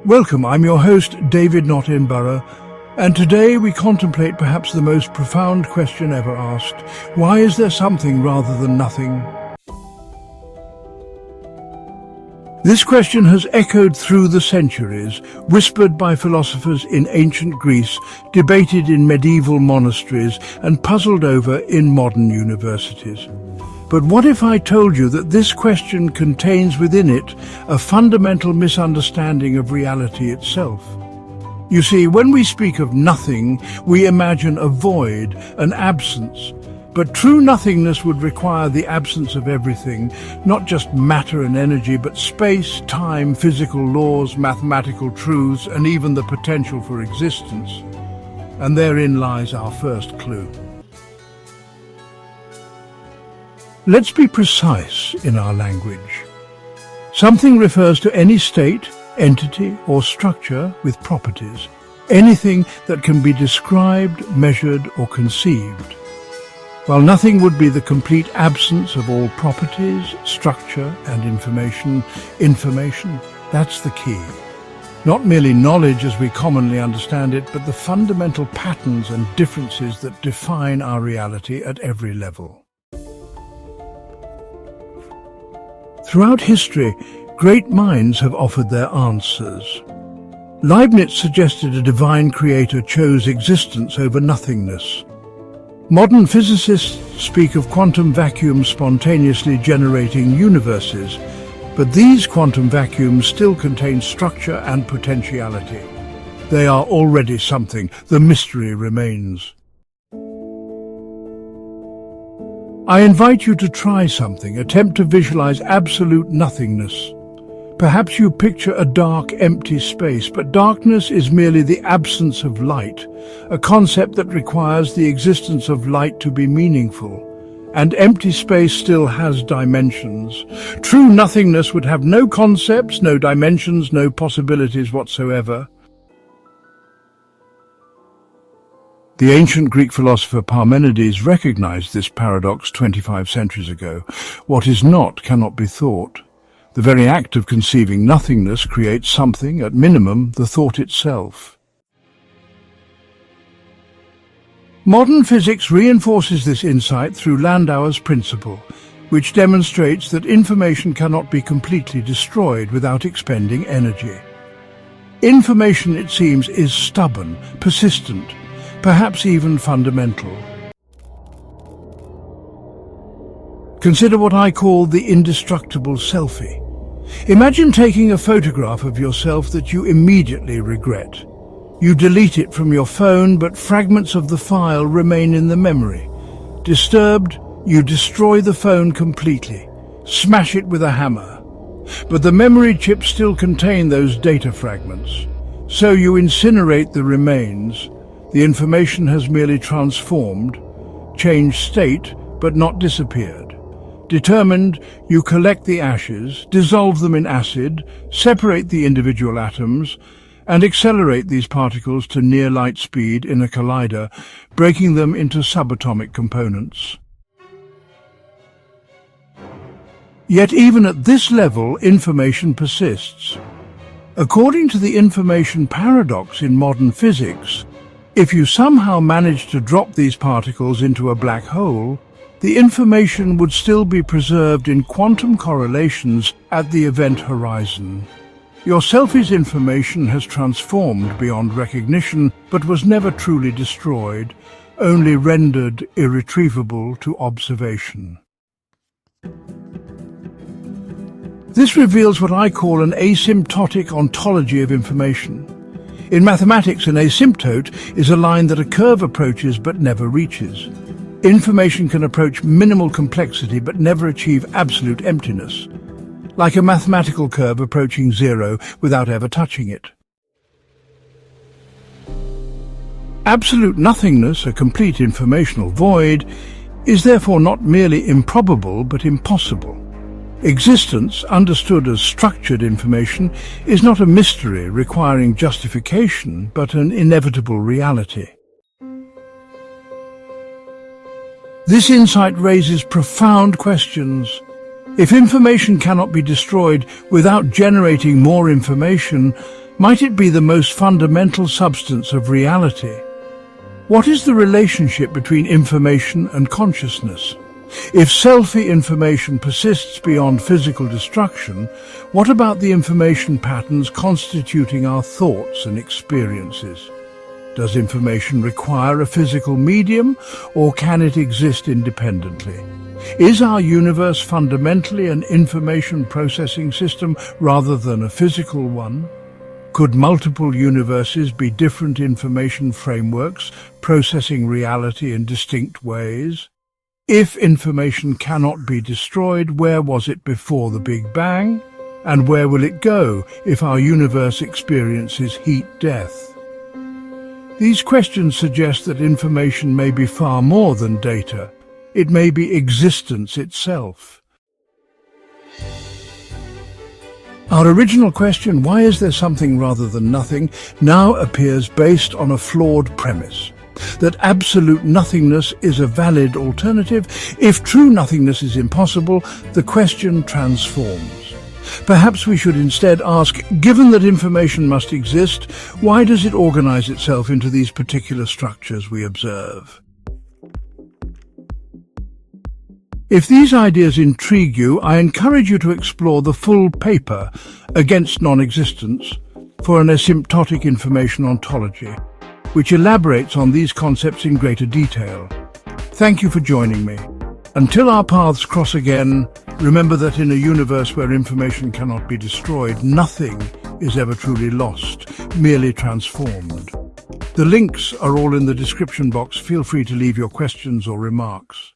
Welcome, I'm your host, David Notinborou, and today we contemplate perhaps the most profound question ever asked. Why is there something rather than nothing? This question has echoed through the centuries, whispered by philosophers in ancient Greece, debated in medieval monasteries, and puzzled over in modern universities. But what if I told you that this question contains within it a fundamental misunderstanding of reality itself? You see, when we speak of nothing, we imagine a void, an absence. But true nothingness would require the absence of everything, not just matter and energy, but space, time, physical laws, mathematical truths, and even the potential for existence. And therein lies our first clue. Let's be precise in our language. Something refers to any state, entity, or structure with properties. Anything that can be described, measured, or conceived. While nothing would be the complete absence of all properties, structure, and information, that's the key. Not merely knowledge as we commonly understand it, but the fundamental patterns and differences that define our reality at every level. Throughout history, great minds have offered their answers. Leibniz suggested a divine creator chose existence over nothingness. Modern physicists speak of quantum vacuums spontaneously generating universes, but these quantum vacuums still contain structure and potentiality. They are already something. The mystery remains. I invite you to try something. Attempt to visualize absolute nothingness. Perhaps you picture a dark, empty space, but darkness is merely the absence of light, a concept that requires the existence of light to be meaningful. And empty space still has dimensions. True nothingness would have no concepts, no dimensions, no possibilities whatsoever. The ancient Greek philosopher Parmenides recognized this paradox 25 centuries ago. What is not cannot be thought. The very act of conceiving nothingness creates something, at minimum, the thought itself. Modern physics reinforces this insight through Landauer's Principle, which demonstrates that information cannot be completely destroyed without expending energy. Information, it seems, is stubborn, persistent, perhaps even fundamental. Consider what I call the indestructible selfie. Imagine taking a photograph of yourself that you immediately regret. You delete it from your phone, but fragments of the file remain in the memory. Disturbed, you destroy the phone completely, smash it with a hammer. But the memory chips still contain those data fragments. So you incinerate the remains. The information has merely transformed, changed state, but not disappeared. Determined, you collect the ashes, dissolve them in acid, separate the individual atoms, and accelerate these particles to near light speed in a collider, breaking them into subatomic components. Yet even at this level, information persists. According to the information paradox in modern physics, if you somehow manage to drop these particles into a black hole, the information would still be preserved in quantum correlations at the event horizon. Your selfie's information has transformed beyond recognition, but was never truly destroyed, only rendered irretrievable to observation. This reveals what I call an asymptotic ontology of information. In mathematics, an asymptote is a line that a curve approaches but never reaches. Information can approach minimal complexity but never achieve absolute emptiness, like a mathematical curve approaching zero without ever touching it. Absolute nothingness, a complete informational void, is therefore not merely improbable but impossible. Existence, understood as structured information, is not a mystery requiring justification, but an inevitable reality. This insight raises profound questions. If information cannot be destroyed without generating more information, Might it be the most fundamental substance of reality? What is the relationship between information and consciousness? If selfie information persists beyond physical destruction, what about the information patterns constituting our thoughts and experiences? Does information require a physical medium, or can it exist independently? Is our universe fundamentally an information processing system rather than a physical one? Could multiple universes be different information frameworks, processing reality in distinct ways? If information cannot be destroyed, where was it before the Big Bang? And where will it go if our universe experiences heat death? These questions suggest that information may be far more than data. It may be existence itself. Our original question, why is there something rather than nothing, now appears based on a flawed premise. That absolute nothingness is a valid alternative. If true nothingness is impossible, the question transforms. Perhaps we should instead ask, given that information must exist, why does it organize itself into these particular structures we observe? If these ideas intrigue you, I encourage you to explore the full paper, Against Non-Existence, for an asymptotic information ontology, which elaborates on these concepts in greater detail. Thank you for joining me. Until our paths cross again, remember that in a universe where information cannot be destroyed, nothing is ever truly lost, merely transformed. The links are all in the description box. Feel free to leave your questions or remarks.